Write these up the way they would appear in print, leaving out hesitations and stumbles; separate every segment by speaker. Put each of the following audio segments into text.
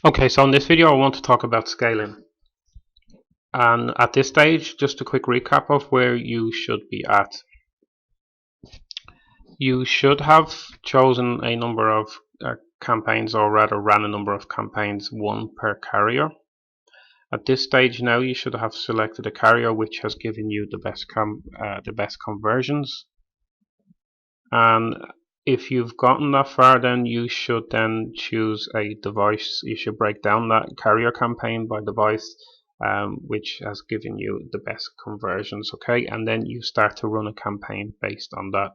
Speaker 1: Okay, so in this video I want to talk about scaling. And at this stage, just a quick recap of where you should be at. You should have chosen a number of campaigns, or rather ran a number of campaigns, one per carrier. At this stage now you should have selected a carrier which has given you the best conversions. And if you've gotten that far, then you should then choose a device. You should break down that carrier campaign by device, which has given you the best conversions. Okay, and then you start to run a campaign based on that.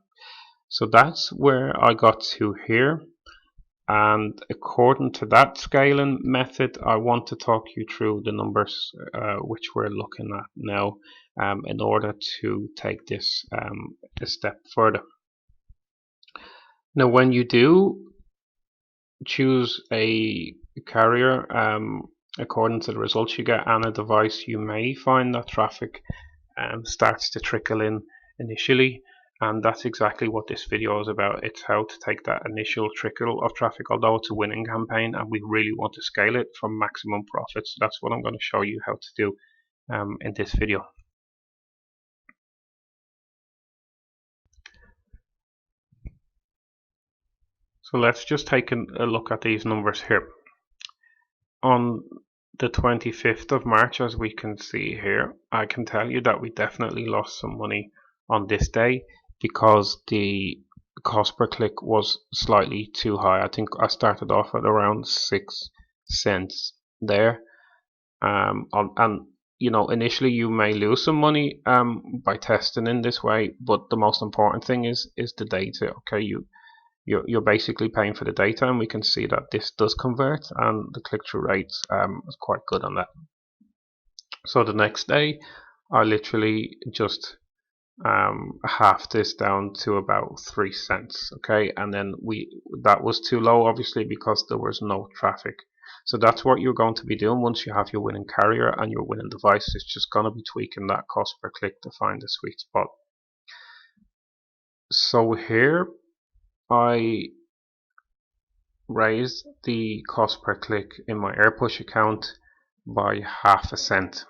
Speaker 1: So that's where I got to here, and according to that scaling method, I want to talk you through the numbers which we're looking at now, in order to take this a step further. Now, when you do choose a carrier, according to the results you get and a device, you may find that traffic starts to trickle in initially, and that's exactly what this video is about. It's how to take that initial trickle of traffic, although it's a winning campaign and we really want to scale it for maximum profits. So that's what I'm going to show you how to do in this video. So let's just take a look at these numbers here. On the 25th of March, as we can see here, I can tell you that we definitely lost some money on this day because the cost per click was slightly too high. I think I started off at around 6 cents there. And initially you may lose some money by testing in this way, but the most important thing is the data. Okay, you're basically paying for the data, and we can see that this does convert, and the click-through rate is quite good on that. So the next day I literally just half this down to about 3 cents. Okay, and then that was too low, obviously, because there was no traffic. So that's what you're going to be doing once you have your winning carrier and your winning device. It's just going to be tweaking that cost per click to find the sweet spot. So here I raised the cost per click in my AirPush account by half a cent.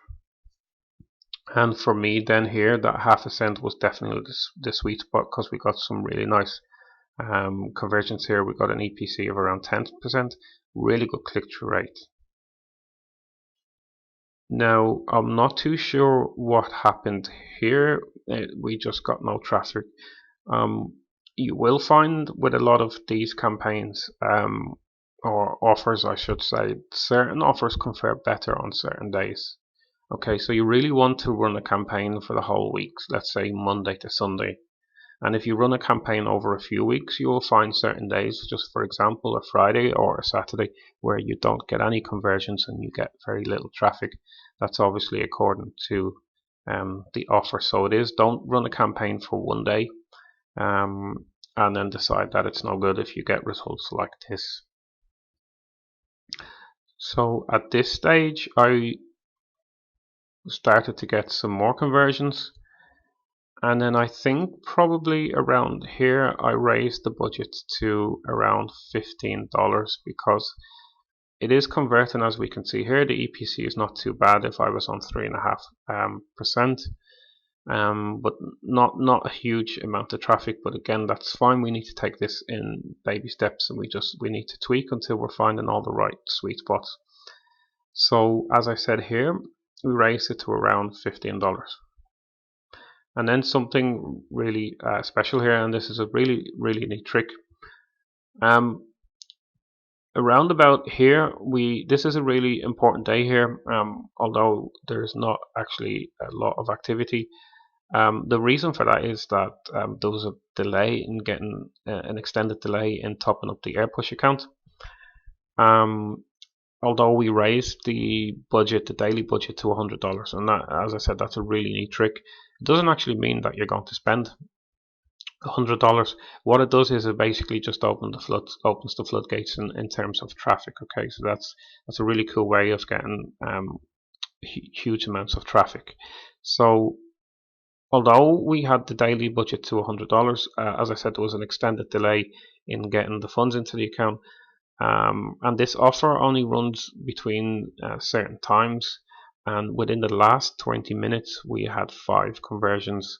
Speaker 1: And for me then here, that half a cent was definitely the sweet spot, because we got some really nice conversions here. We got an EPC of around 10%, really good click-through rate. Now, I'm not too sure what happened here. We just got no traffic. You will find with a lot of these campaigns, or offers I should say, certain offers convert better on certain days. Okay, so you really want to run a campaign for the whole week, let's say Monday to Sunday. And if you run a campaign over a few weeks, you will find certain days, just for example a Friday or a Saturday, where you don't get any conversions and you get very little traffic. That's obviously according to the offer. So it is, don't run a campaign for one day and then decide that it's no good if you get results like this. So at this stage I started to get some more conversions, and then I think probably around here I raised the budget to around $15, because it is converting, as we can see here. The EPC is not too bad if I was on 3.5%, but not a huge amount of traffic. But again, that's fine. We need to take this in baby steps, and we need to tweak until we're finding all the right sweet spots. So as I said here, we raised it to around $15. And then something really special here, and this is a really neat trick. Around about here, this is a really important day here, although there's not actually a lot of activity. The reason for that is that there was a delay in getting an extended delay in topping up the AirPush account. Although we raised the daily budget to $100, and that, as I said, that's a really neat trick. It doesn't actually mean that you're going to spend $100. What it does is it basically just opens the floodgates in terms of traffic. Okay, so that's a really cool way of getting huge amounts of traffic. So although we had the daily budget to $100, as I said, there was an extended delay in getting the funds into the account. and this offer only runs between certain times, and within the last 20 minutes we had 5 conversions,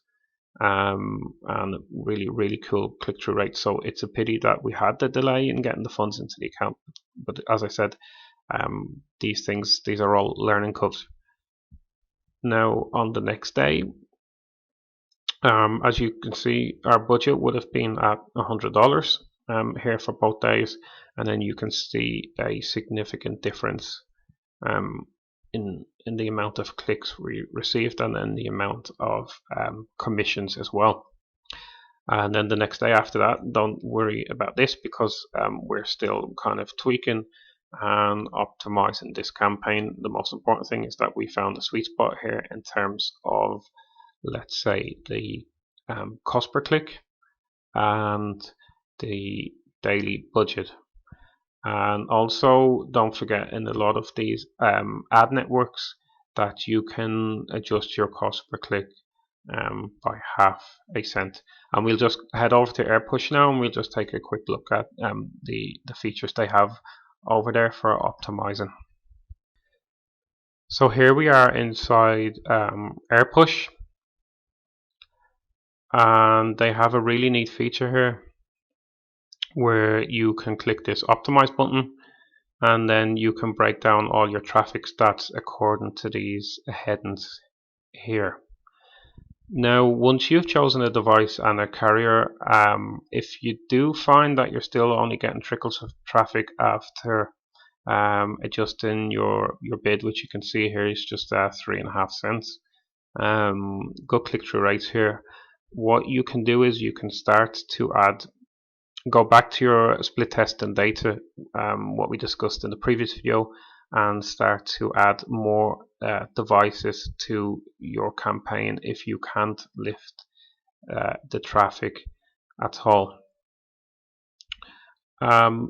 Speaker 1: and really cool click-through rate. So it's a pity that we had the delay in getting the funds into the account, but as I said, these are all learning curves. Now on the next day, as you can see, our budget would have been at $100 here for both days, and then you can see a significant difference in the amount of clicks we received, and then the amount of commissions as well. And then the next day after that, don't worry about this, because we're still kind of tweaking and optimizing this campaign. The most important thing is that we found a sweet spot here in terms of, let's say, the cost per click and the daily budget. And also don't forget, in a lot of these ad networks, that you can adjust your cost per click by ½ cent. And we'll just head over to AirPush now, and we'll just take a quick look at the features they have over there for optimizing. So here we are inside AirPush, and they have a really neat feature here where you can click this optimize button, and then you can break down all your traffic stats according to these headings here. Now, once you've chosen a device and a carrier, if you do find that you're still only getting trickles of traffic after adjusting your bid, which you can see here is just 3.5 cents, good click-through rates here, what you can do is you can start to go back to your split testing data, what we discussed in the previous video, and start to add more devices to your campaign if you can't lift the traffic at all.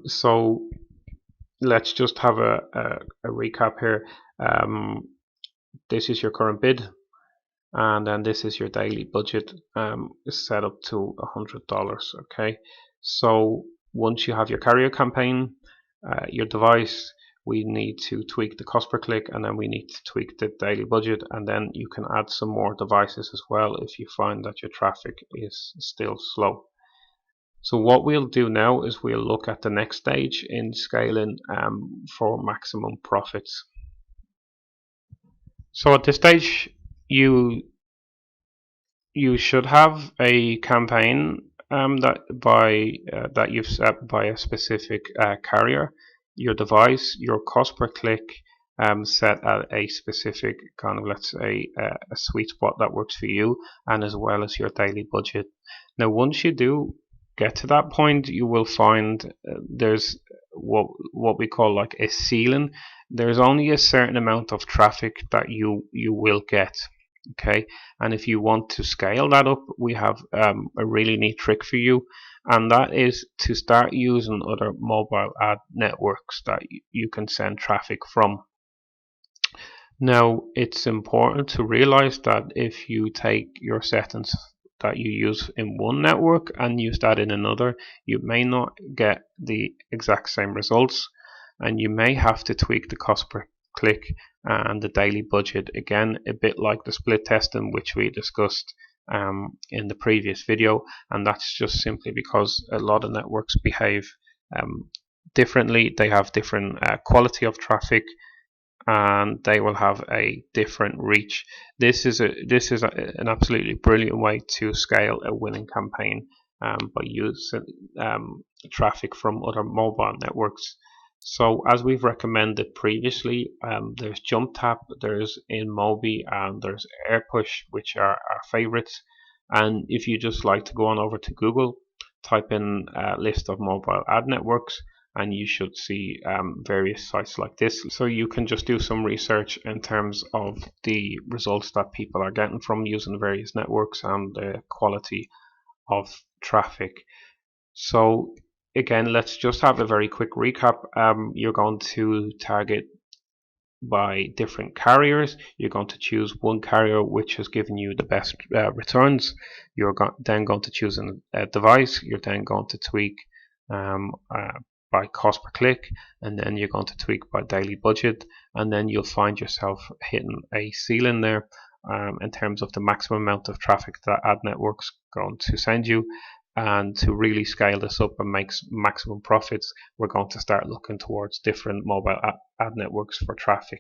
Speaker 1: So let's just have a recap here. This is your current bid, and then this is your daily budget, set up to $100. Okay, so once you have your carrier campaign, your device, we need to tweak the cost per click, and then we need to tweak the daily budget, and then you can add some more devices as well if you find that your traffic is still slow. So what we'll do now is we'll look at the next stage in scaling for maximum profits. So at this stage, you should have a campaign that you've set by a specific carrier, your device, your cost per click set at a specific kind of, let's say, a sweet spot that works for you, and as well as your daily budget. Now, once you do get to that point, you will find there's what we call like a ceiling. There's only a certain amount of traffic that you will get. Okay, and if you want to scale that up, we have a really neat trick for you, and that is to start using other mobile ad networks that you can send traffic from. Now, it's important to realize that if you take your settings that you use in one network and use that in another, you may not get the exact same results, and you may have to tweak the cost per click and the daily budget, again a bit like the split testing which we discussed in the previous video. And that's just simply because a lot of networks behave differently. They have different quality of traffic, and they will have a different reach. This is an absolutely brilliant way to scale a winning campaign by using traffic from other mobile networks. So as we've recommended previously, there's JumpTap, there's InMobi, and there's AirPush, which are our favorites. And if you just like to go on over to Google, type in a list of mobile ad networks, and you should see various sites like this. So you can just do some research in terms of the results that people are getting from using various networks and the quality of traffic. So again, let's just have a very quick recap. You're going to target by different carriers. You're going to choose one carrier which has given you the best returns. You're then going to choose a device. You're then going to tweak by cost per click, and then you're going to tweak by daily budget, and then you'll find yourself hitting a ceiling there in terms of the maximum amount of traffic that ad networks going to send you. And to really scale this up and make maximum profits, we're going to start looking towards different mobile ad networks for traffic.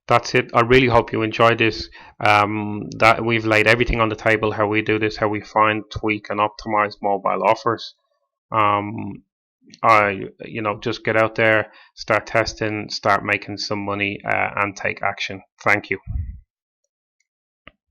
Speaker 1: That's it. I really hope you enjoyed this. That we've laid everything on the table, how we do this, how we find, tweak, and optimize mobile offers. Um, just get out there, start testing, start making some money, and take action. Thank you.